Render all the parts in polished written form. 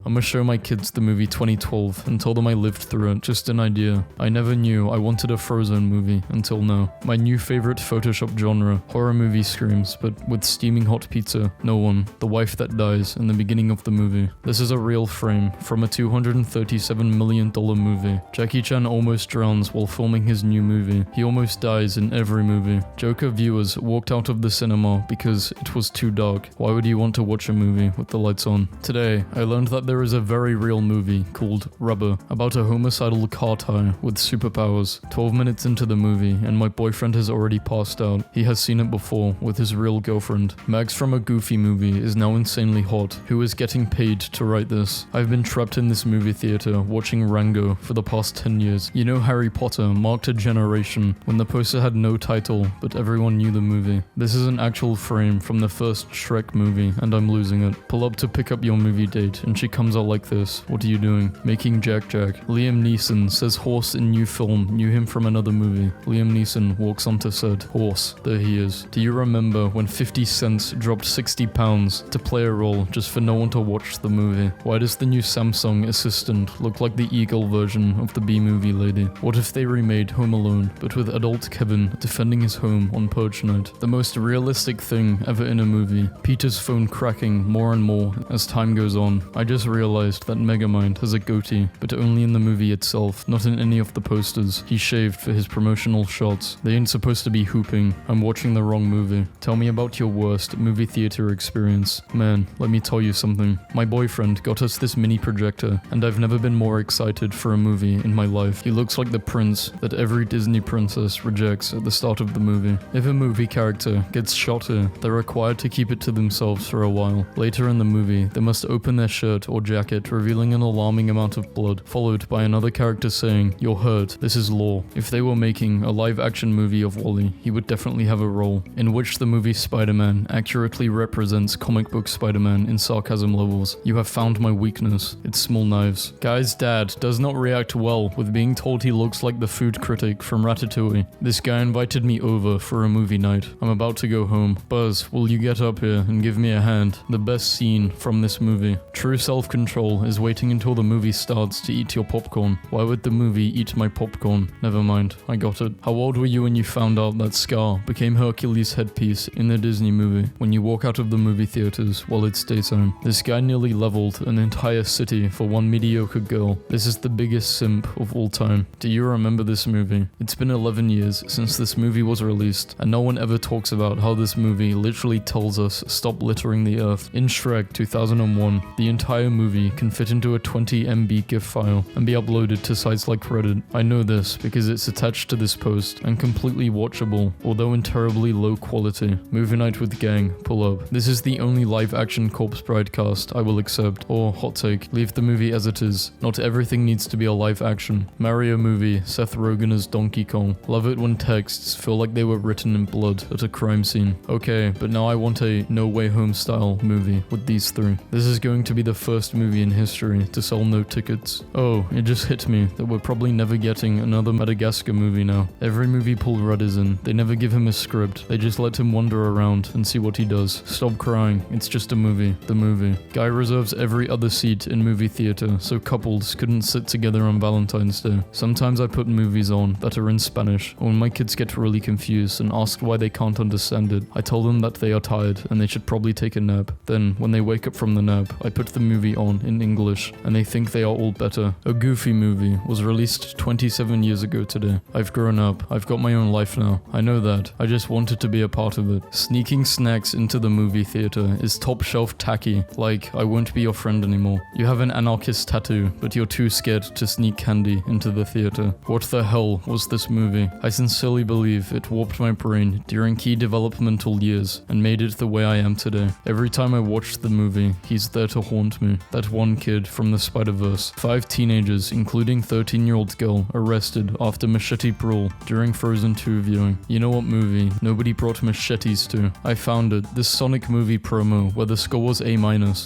I'ma show my kids the movie 2012 and tell them I lived through it. Just an idea. I never knew I wanted a Frozen movie until now. My new favorite Photoshop genre, horror movie screams, but with steaming hot pizza. No one. The wife that dies in the beginning of the movie. This is a real frame from a $237 million movie. Jackie Chan almost drowns while filming his new movie. He almost dies in every movie. Joker viewers walked out of the cinema because it was too dark. Why would you want to watch a movie with the lights on? Today, I learned that there is a very real movie called Rubber about a homicidal car tire with superpowers. 12 minutes into the movie and my boyfriend has already passed out. He has seen it before with his real girlfriend. Mags from a Goofy movie is now insanely hot. Who is getting paid to write this? I've been trapped in this movie theater watching Rango for the past 10 years. You know Harry Potter marked a generation when the poster had no title but everyone knew the movie. This is an actual frame from the first Shrek movie and I'm losing it. Pull up to pick up your movie date and she comes out like this. What are you doing? Making Jack Jack. Liam Neeson says horse in new film knew him from another movie. Liam Neeson walks onto set. Horse. There he is. Do you remember when 50 Cent dropped 60 pounds to play a role just for no one to watch the movie? Why does the new Samsung assistant look like the Eagle version of the B-movie lady? What if they remade Home Alone but with adult Kevin defending his home on Purge Night? The most realistic thing ever in a movie. Peter's phone cracking more and more as time goes on. I just realized that Megamind has a goatee, but only in the movie itself, not in any of the posters. He shaved for his promotional shots. They ain't supposed to be hooping. I'm watching the wrong movie. Tell me about your worst movie theater experience. Man, let me tell you something. My boyfriend got us this mini projector, and I've never been more excited for a movie in my life. He looks like the prince that every Disney princess rejects at the start of the movie. If a movie character gets shot here, they're required to keep it to themselves for a while. Later in the movie, they must open their shirt or jacket, revealing an alarming amount of blood, followed by another character saying, "You're hurt, this is law." If they were making a live-action movie of Wall-E, he would definitely have a role, in which the movie Spider-Man accurately represents comic book Spider-Man in sarcasm levels. You have found my weakness. It's small knives. Guy's dad does not react well with being told he looks like the food critic from Ratatouille. This guy invited me over for a movie night. I'm about to go home. Buzz, will you get up here and give me a hand? The best scene from this movie. True self-control is waiting until the movie starts to eat your popcorn. Why would the movie eat my popcorn? Never mind, I got it. How old were you when you found out that Scar became Hercules' headpiece in the Disney movie? When you walk out of the movie theaters while it's daytime. This guy nearly leveled an entire city for one mediocre girl. This is the biggest simp of all time. Do you remember this movie? It's been 11 years since this movie was released, and no one ever talks about how this movie literally tells us stop littering the earth. In Shrek 2001, the entire movie can fit into a 20 MB GIF file and be uploaded to sites like Reddit. I know this because it's attached to this post and completely watchable, although in terribly low quality. Movie night with gang, pull up. This is the only live-action Corpse Bride cast I will accept. Or, hot take, leave the movie as it is. Not everything needs to be a live-action. Mario movie, Seth Rogen as Donkey Kong. Love it when texts feel like they were written in blood at a crime scene. Okay, but now I want a No Way Home style movie with these three. This is going to be the first movie in history to sell no tickets. Oh, it just hit me that we're probably never getting another Madagascar movie now. Every movie Paul Rudd is in, they never give him a script. They just let him wander around and see what he does. Stop crying, it's just a movie. The movie. Guy reserves every other seat in movie theater so couples couldn't sit together on Valentine's Day. Sometimes I put movies on that are in Spanish, or when my kids get really confused and ask why they can't understand it, I tell them that they are tired and they should probably take a nap. Then, when they wake up from the nap, I put the movie on in English, and they think they are all better. A Goofy movie was released 27 years ago today. I've grown up, I've got my own life now. I know that, I just wanted to be a part of it. Sneaking snacks into the movie theater is top shelf tacky, like I won't be your friend anymore. You have an anarchist tattoo, but you're too scared to sneak candy into the theater. What the hell was this movie? I sincerely believe it warped my brain during key developmental years and made it the way I am today. Every time I watched the movie, he's there to haunt me. That one kid from the Spider-Verse. 5 teenagers, including 13-year-old girl, arrested after machete brawl during Frozen 2 viewing. You know what movie nobody brought machetes to? I found it. This Sonic movie promo where the score was A-,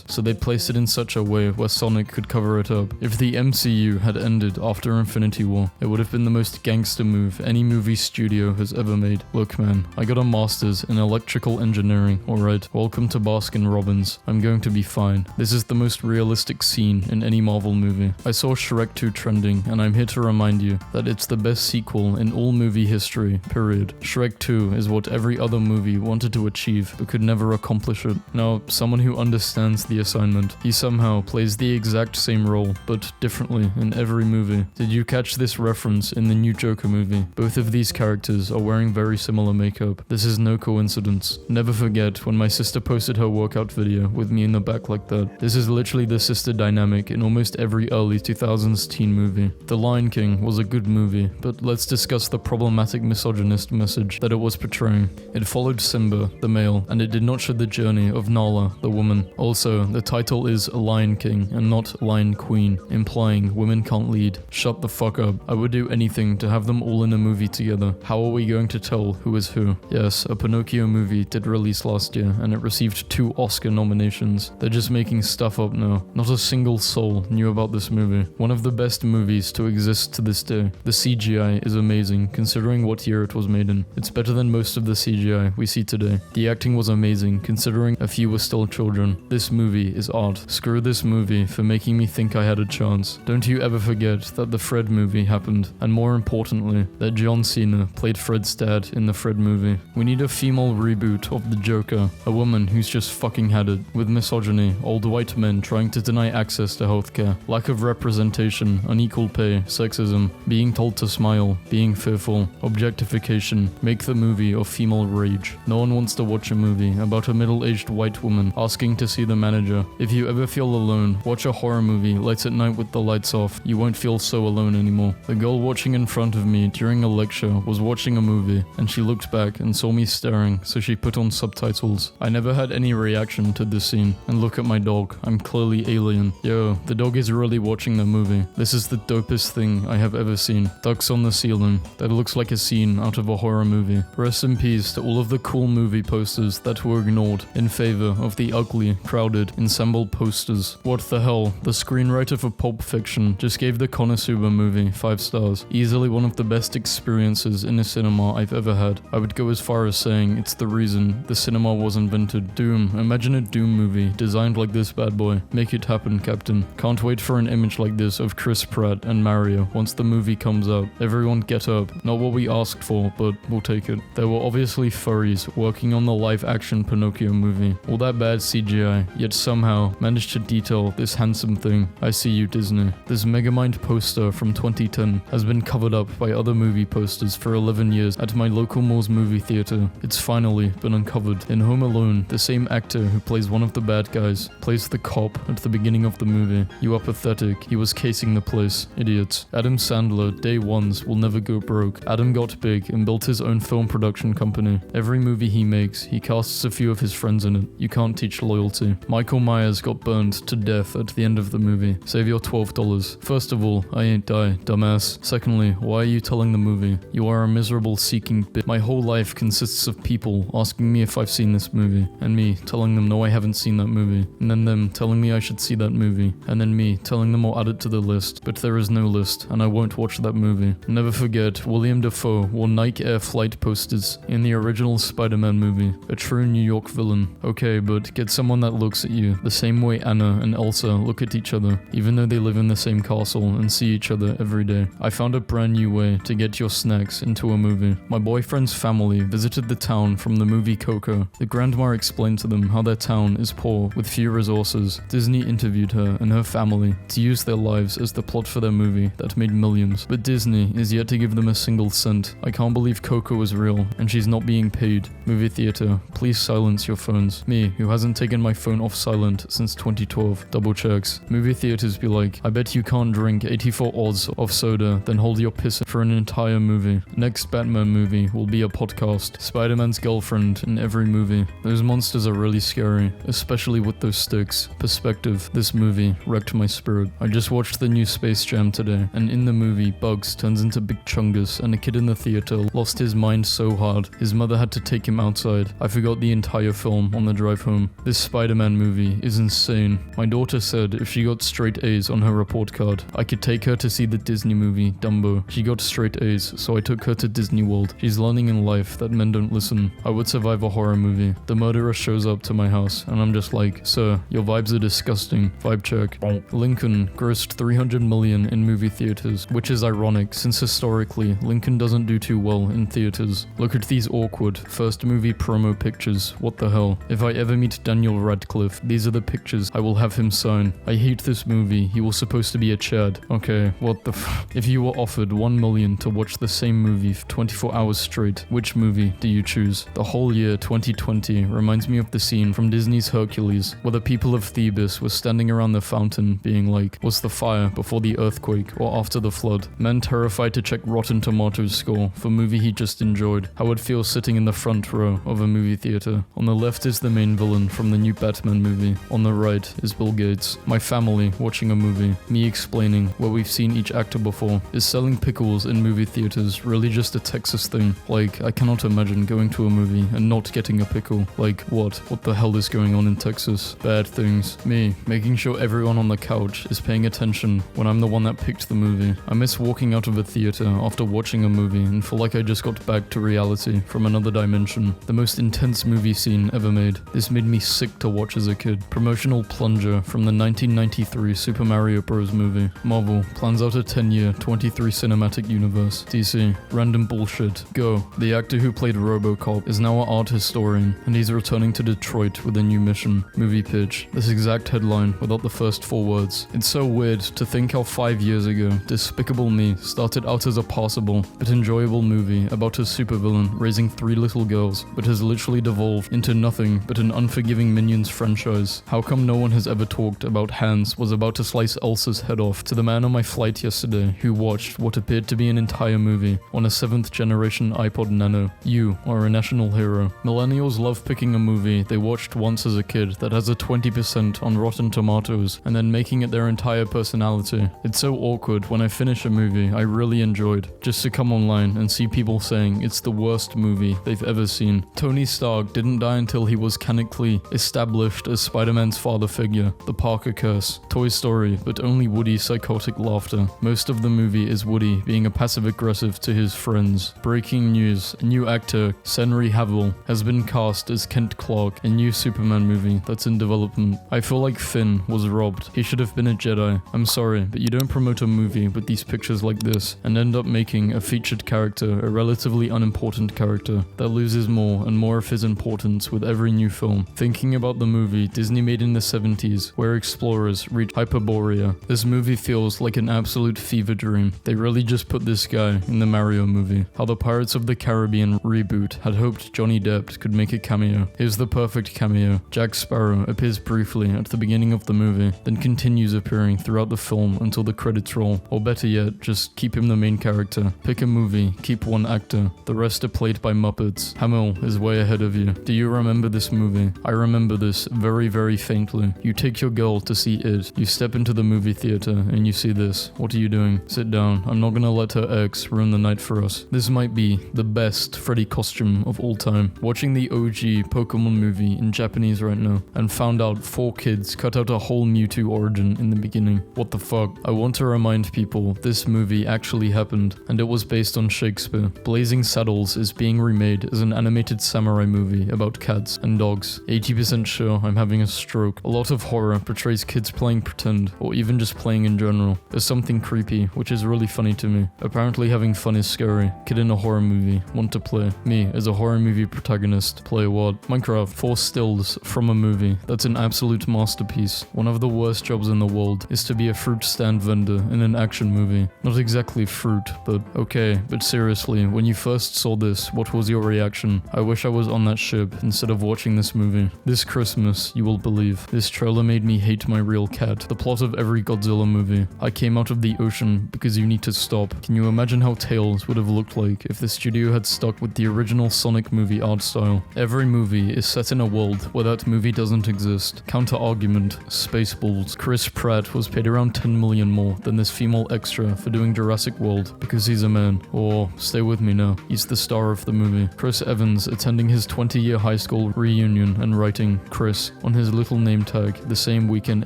so they placed it in such a way where Sonic could cover it up. If the MCU had ended after Infinity War, it would have been the most gangster move any movie studio has ever made. Look man, I got a master's in electrical engineering, alright? Welcome to Baskin Robbins. I'm going to be fine. This is the most real realistic scene in any Marvel movie. I saw Shrek 2 trending, and I'm here to remind you that it's the best sequel in all movie history, period. Shrek 2 is what every other movie wanted to achieve but could never accomplish it. Now, someone who understands the assignment, he somehow plays the exact same role, but differently in every movie. Did you catch this reference in the new Joker movie? Both of these characters are wearing very similar makeup. This is no coincidence. Never forget when my sister posted her workout video with me in the back like that. This is literally the sister dynamic in almost every early 2000s teen movie. The Lion King was a good movie, but let's discuss the problematic misogynist message that it was portraying. It followed Simba, the male, and it did not show the journey of Nala, the woman. Also, the title is Lion King and not Lion Queen, implying women can't lead. Shut the fuck up. I would do anything to have them all in a movie together. How are we going to tell who is who? Yes, a Pinocchio movie did release last year, and it received 2 Oscar nominations. They're just making stuff up now. Not a single soul knew about this movie. One of the best movies to exist to this day. The CGI is amazing, considering what year it was made in. It's better than most of the CGI we see today. The acting was amazing, considering a few were still children. This movie is art. Screw this movie for making me think I had a chance. Don't you ever forget that the Fred movie happened, and more importantly, that John Cena played Fred's dad in the Fred movie. We need a female reboot of the Joker, a woman who's just fucking had it. With misogyny, old white men trying to deny access to healthcare, lack of representation, unequal pay, sexism, being told to smile, being fearful, objectification, make the movie of female rage. No one wants to watch a movie about a middle-aged white woman asking to see the manager. If you ever feel alone, watch a horror movie late at night with the lights off. You won't feel so alone anymore. The girl watching in front of me during a lecture was watching a movie, and she looked back and saw me staring, so she put on subtitles. I never had any reaction to this scene. And look at my dog. I'm clearly alien. Yo, the dog is really watching the movie. This is the dopest thing I have ever seen. Ducks on the ceiling. That looks like a scene out of a horror movie. Rest in peace to all of the cool movie posters that were ignored in favor of the ugly, crowded, ensemble posters. What the hell? The screenwriter for Pulp Fiction just gave the Konosuba movie 5 stars. Easily one of the best experiences in a cinema I've ever had. I would go as far as saying it's the reason the cinema was invented. Doom. Imagine a Doom movie designed like this bad boy. Make it happen, Captain. Can't wait for an image like this of Chris Pratt and Mario once the movie comes out. Everyone get up. Not what we asked for, but we'll take it. There were obviously furries working on the live-action Pinocchio movie. All that bad CGI, yet somehow managed to detail this handsome thing. I see you, Disney. This Megamind poster from 2010 has been covered up by other movie posters for 11 years at my local Moores movie theater. It's finally been uncovered. In Home Alone, the same actor who plays one of the bad guys plays the cop at the beginning of the movie. You are pathetic. He was casing the place. Idiots. Adam Sandler, day ones, will never go broke. Adam got big and built his own film production company. Every movie he makes, he casts a few of his friends in it. You can't teach loyalty. Michael Myers got burned to death at the end of the movie. Save your $12. First of all, I ain't die, dumbass. Secondly, why are you telling the movie? You are a miserable seeking bitch. My whole life consists of people asking me if I've seen this movie, and me telling them no, I haven't seen that movie, and then them telling me I should see that movie, and then me telling them I'll add it to the list, but there is no list, and I won't watch that movie. Never forget, William Dafoe wore Nike Air Flight posters in the original Spider-Man movie, a true New York villain. Okay, but get someone that looks at you the same way Anna and Elsa look at each other, even though they live in the same castle and see each other every day. I found a brand new way to get your snacks into a movie. My boyfriend's family visited the town from the movie Coco. The grandma explained to them how their town is poor with few resources. Disney interviewed her and her family to use their lives as the plot for their movie that made millions. But Disney is yet to give them a single cent. I can't believe Coco is real and she's not being paid. Movie theater, please silence your phones. Me, who hasn't taken my phone off silent since 2012. Double checks. Movie theaters be like, I bet you can't drink 84 odds of soda, then hold your piss for an entire movie. Next Batman movie will be a podcast. Spider-Man's girlfriend in every movie. Those monsters are really scary, especially with those sticks. Perspective. This movie wrecked my spirit. I just watched the new Space Jam today, and in the movie, Bugs turns into Big Chungus, and a kid in the theater lost his mind so hard, his mother had to take him outside. I forgot the entire film on the drive home. This Spider-Man movie is insane. My daughter said if she got straight A's on her report card, I could take her to see the Disney movie, Dumbo. She got straight A's, so I took her to Disney World. She's learning in life that men don't listen. I would survive a horror movie. The murderer shows up to my house, and I'm just like, sir, your vibes are disgusting. disgusting. Vibe check. Lincoln grossed 300 million in movie theaters, which is ironic since historically Lincoln doesn't do too well in theaters. Look at these awkward first movie promo pictures. What the hell? If I ever meet Daniel Radcliffe, these are the pictures I will have him sign. I hate this movie. He was supposed to be a Chad. Okay, what the If you were offered 1 million to watch the same movie for 24 hours straight, which movie do you choose? The whole year 2020 reminds me of the scene from Disney's Hercules, where the people of Thebes were standing around the fountain being like, was the fire before the earthquake or after the flood? Men terrified to check Rotten Tomatoes score for movie he just enjoyed. How it feels sitting in the front row of a movie theater. On the left is the main villain from the new Batman movie. On the right is Bill Gates. My family watching a movie. Me explaining where we've seen each actor before. Is selling pickles in movie theaters really just a Texas thing? Like, I cannot imagine going to a movie and not getting a pickle. Like, what? What the hell is going on in Texas? Bad things. Me, making sure everyone on the couch is paying attention when I'm the one that picked the movie. I miss walking out of a theater after watching a movie and feel like I just got back to reality from another dimension. The most intense movie scene ever made. This made me sick to watch as a kid. Promotional plunger from the 1993 Super Mario Bros. Movie. Marvel plans out a 10-year, 23 cinematic universe. DC, random bullshit. Go. The actor who played RoboCop is now an art historian, and he's returning to Detroit with a new mission. Movie pitch. This exact headline without the first 4 words. It's so weird to think how 5 years ago, Despicable Me started out as a passable but enjoyable movie about a supervillain raising 3 little girls, but has literally devolved into nothing but an unforgiving Minions franchise. How come no one has ever talked about Hans was about to slice Elsa's head off to the man on my flight yesterday who watched what appeared to be an entire movie on a 7th generation iPod Nano? You are a national hero. Millennials love picking a movie they watched once as a kid that has a 20% on Rotten Tomatoes and then making it their entire personality. It's so awkward when I finish a movie I really enjoyed, just to come online and see people saying it's the worst movie they've ever seen. Tony Stark didn't die until he was canonically established as Spider-Man's father figure. The Parker Curse. Toy Story, but only Woody's psychotic laughter. Most of the movie is Woody being a passive-aggressive to his friends. Breaking news. A new actor, Henry Cavill, has been cast as Kent Clark, a new Superman movie that's in development. I feel like Finn was robbed. He should have been a Jedi. I'm sorry, but you don't promote a movie with these pictures like this and end up making a featured character a relatively unimportant character that loses more and more of his importance with every new film. Thinking about the movie Disney made in the 70s, where explorers reach Hyperborea, this movie feels like an absolute fever dream. They really just put this guy in the Mario movie. How the Pirates of the Caribbean reboot had hoped Johnny Depp could make a cameo. Here's the perfect cameo. Jack Sparrow appears briefly at the beginning of the movie, then continues appearing throughout the film until the credits roll. Or better yet, just keep him the main character. Pick a movie, keep one actor. The rest are played by Muppets. Hamill is way ahead of you. Do you remember this movie? I remember this very, very faintly. You take your girl to see it. You step into the movie theater and you see this. What are you doing? Sit down. I'm not gonna let her ex ruin the night for us. This might be the best Freddy costume of all time. Watching the OG Pokemon movie in Japanese right now and found out 4 kids cut out a whole Mewtwo origin in the beginning. What the fuck? I want to remind people this movie actually happened and it was based on Shakespeare. Blazing Saddles is being remade as an animated samurai movie about cats and dogs. 80% sure I'm having a stroke. A lot of horror portrays kids playing pretend or even just playing in general. There's something creepy, which is really funny to me. Apparently having fun is scary. Kid in a horror movie, want to play. Me, as a horror movie protagonist, play what? Minecraft. 4 stills from a movie. That's an absolute masterpiece. One of the worst jobs in the world is to be a fruit stand vendor in an action movie. Not exactly fruit, but okay. But seriously, when you first saw this, what was your reaction? I wish I was on that ship instead of watching this movie. This Christmas, you will believe, this trailer made me hate my real cat. The plot of every Godzilla movie. I came out of the ocean because you need to stop. Can you imagine how Tails would have looked like if the studio had stuck with the original Sonic movie art style? Every movie is set in a world where that movie doesn't exist. Counter argument, Spaceballs. Chris Pratt was paid around 10 million more than this female extra for doing Jurassic World because he's a man. Or, stay with me now, he's the star of the movie. Chris Evans attending his 20-year high school reunion and writing Chris on his little name tag the same weekend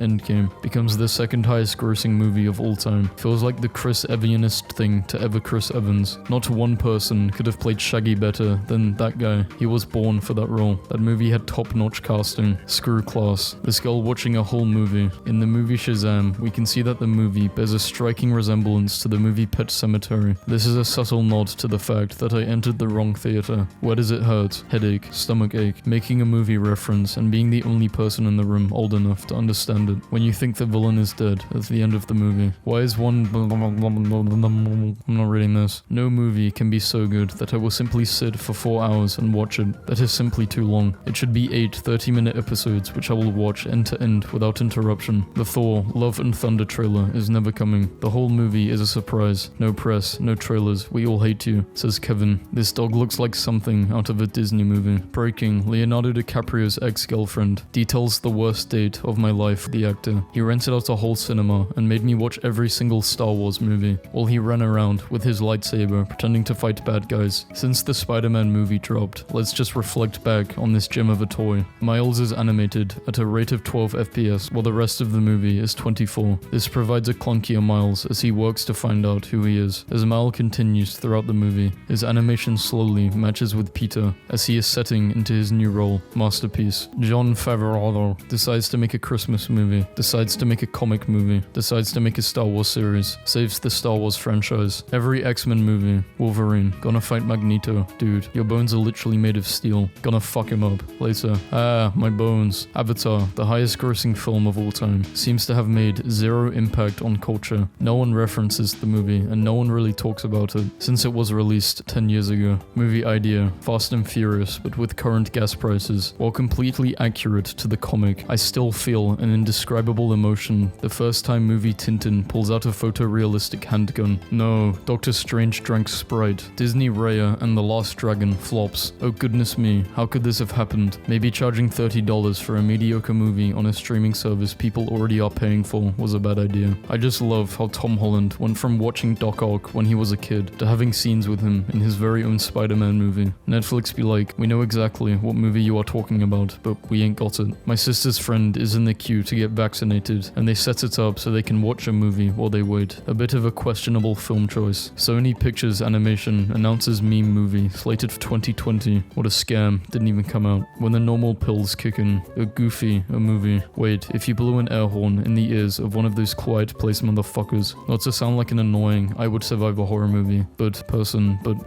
Endgame becomes the second highest grossing movie of all time. Feels like the Chris Evanist thing to ever Chris Evans. Not one person could have played Shaggy better than that guy. He was born for that role. That movie had top-notch casting. Screw class. This girl watching a whole movie. In the movie Shazam, we can see that the movie bears a striking resemblance to the movie Pet Sematary. This is a subtle nod to the fact that I entered the wrong theater. Where does it hurt? Headache, stomach ache, making a movie reference and being the only person in the room old enough to understand it. When you think the villain is dead at the end of the movie. Why is one... I'm not reading this. No movie can be so good that I will simply sit for 4 hours and watch it. That is simply too long. It should be 8 30-minute episodes which I will watch end to end without interruption. The Thor Love and Thunder trailer is never coming. The whole movie is a surprise. No press, no trailers. We all hate you, says Kevin. This dog looks like something out of a Disney movie. Breaking, Leonardo DiCaprio's ex-girlfriend details the worst date of my life, the actor. He rented out a whole cinema and made me watch every single Star Wars movie while he ran around with his lightsaber pretending to fight bad guys. Since the Spider-Man movie dropped, let's just reflect back on this gem of a toy. Miles is animated at a rate of 12 FPS while the rest of the movie is 24. This provides a clunkier Miles as he works to find out who he is. As Miles continues throughout the movie, his animation slowly matches with Peter as he is setting into his new role. Masterpiece. Jon Favreau decides to make a Christmas movie, decides to make a comic movie, decides to make a Star Wars series, saves the Star Wars franchise. Every X-Men movie, Wolverine, gonna fight Magneto. Dude, your bones are literally made of steel. Gonna fuck him up. Later. Ah, my bones. Avatar, the highest grossing film of all time, seems to have made zero impact on culture. No one references the movie and no one really talks about it since it was released 10 years ago. Movie idea, Fast and Furious but with current gas prices. While completely accurate to the comic, I still feel an indescribable emotion the first time movie Tintin pulls out a photorealistic handgun. No, Doctor Strange drank Sprite. Disney Raya and The Last Dragon flops. Oh goodness me, how could this have happened? Maybe charging $30 for a mediocre movie on a streaming service people already are paying for was a bad idea. I just love how Tom Holland went from watching Doc Ock when he was a kid to having scenes with him in his very own Spider-Man movie. Netflix be like, we know exactly what movie you are talking about, but we ain't got it. My sister's friend is in the queue to get vaccinated, and they set it up so they can watch a movie while they wait. A bit of a questionable film choice. Sony Pictures Animation announces meme movie slated for 2020. What a scam, didn't even come out. When the normal pills kick in. A Goofy, a movie. Wait, if you blew an air horn in the ears of one of those quiet place motherfuckers, not to sound like an annoying I would survive a horror movie, but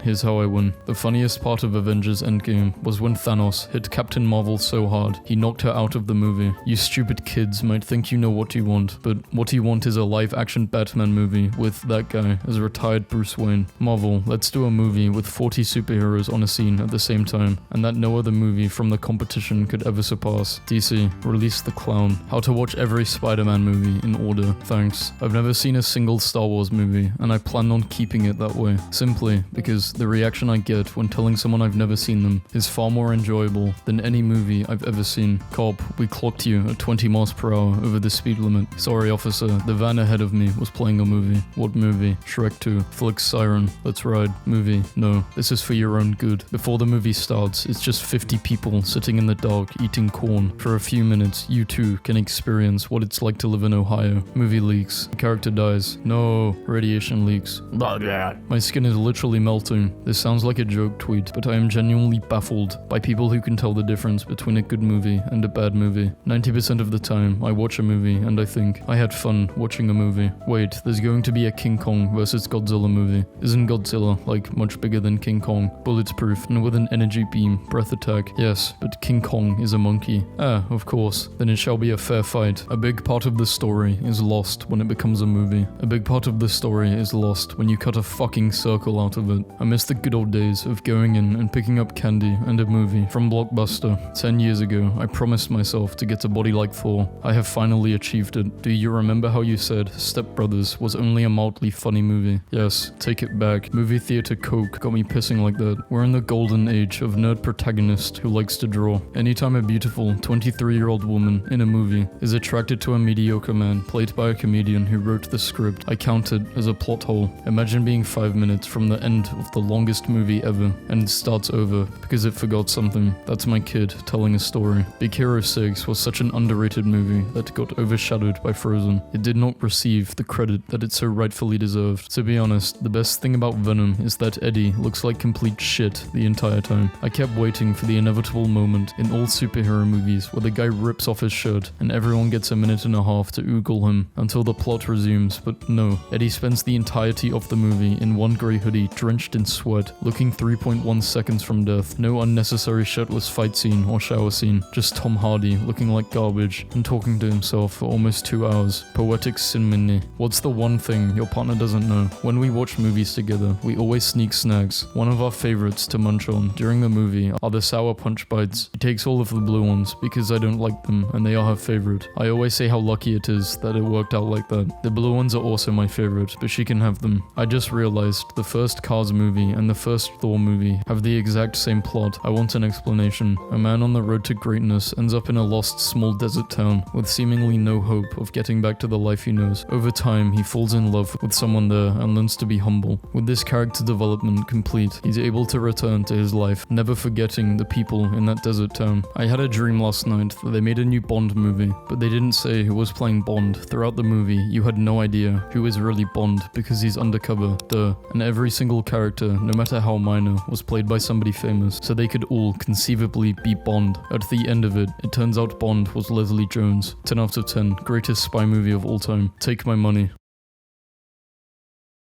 here's how I win. The funniest part of Avengers Endgame was when Thanos hit Captain Marvel so hard, he knocked her out of the movie. You stupid kids might think you know what you want, but what you want is a live-action Batman movie with that guy as a retired Bruce Wayne. Marvel, let's do a movie with 40 superheroes on a scene at the same time, and that no other movie from the competition could ever surpass. DC, release the clown. How to watch every Spider-Man movie in order, thanks. I've never seen a single Star Wars movie, and I plan on keeping it that way, simply because the reaction I get when telling someone I've never seen them is far more enjoyable than any movie I've ever seen. Cop, we clocked you at 20 miles per hour over the speed limit. Sorry officer, the van ahead of me was playing a movie. What movie? Shrek 2. Flick's Siren. Let's ride. Movie. No, this is for your own good. Before the movie starts, it's just 50 people sitting in the dark eating corn. For a few minutes, you too can experience what it's like to live in Ohio. Movie leaks. The character dies. No, radiation leaks. My skin is literally melting. This sounds like a joke tweet, but I am genuinely baffled by people who can tell the difference between a good movie and a bad movie. 90% of the time, I watch a movie and I think, I had fun watching a movie. Wait, there's going to be a King Kong vs Godzilla movie. Isn't Godzilla, like, much bigger than King Kong? Bulletproof and with an energy beam, breath attack. Yes, but King Kong is a monkey. Ah, of course. Then it shall be a fair fight. A big part of the story is lost when it becomes a movie. A big part of the story is lost when you cut a fucking circle out of it. I miss the good old days of going in and picking up candy and a movie from Blockbuster. 10 years ago, I promised myself to get a body like Thor. I have finally achieved it. Do you remember how you said Step Brothers was only a mildly funny movie? Yes, take it back. Movie theater coke got me pissing like that. We're in the golden age of nerd protagonist who likes to draw. Anytime a beautiful 23-year-old woman in a movie is attracted to a mediocre man played by a comedian who wrote the script, I count it as a plot hole. Imagine being 5 minutes from the end of the longest movie ever and it starts over because it forgot something. That's my kid telling a story. Big Hero 6 was such an underrated movie that got overshadowed by Frozen. It did not receive the credit that it so rightfully deserved. To be honest, the best thing about Venom is that Eddie looks like complete shit the entire time. I kept waiting for the inevitable moment in all superhero movies where the guy rips off his shirt, and everyone gets a minute and a half to oogle him until the plot resumes, but no. Eddie spends the entirety of the movie in one grey hoodie, drenched in sweat, looking 3.1 seconds from death. No unnecessary shirtless fight scene or shower scene, just Tom Hardy looking like garbage and talking to himself for almost 2 hours. Poetic sinmini. What's the one thing your partner doesn't know? When we watch movies together, we always sneak snacks. One of our favorites to munch on during the movie are the sour punch bites. She takes all of the blue ones because I don't like them and they are her favorite. I always say how lucky it is that it worked out like that. The blue ones are also my favorite, but she can have them. I just realized the first Cars movie and the first Thor movie have the exact same plot. I want an explanation. A man on the road to greatness ends up in a lost small desert town with seemingly no hope of getting back to the life he knows. Over time, he falls in love with someone there and learns to be humble. With this character development complete, he's able to return to his life, never forgetting the people in that desert town. I had a dream last night that they made a new Bond movie, but they didn't say who was playing Bond. Throughout the movie, you had no idea who is really Bond because he's undercover, duh. And every single character, no matter how minor, was played by somebody famous, so they could all conceivably be Bond. At the end of it, it turns out Bond was Leslie Jones. 10 out of 10, greatest spy movie of all time. Take my money.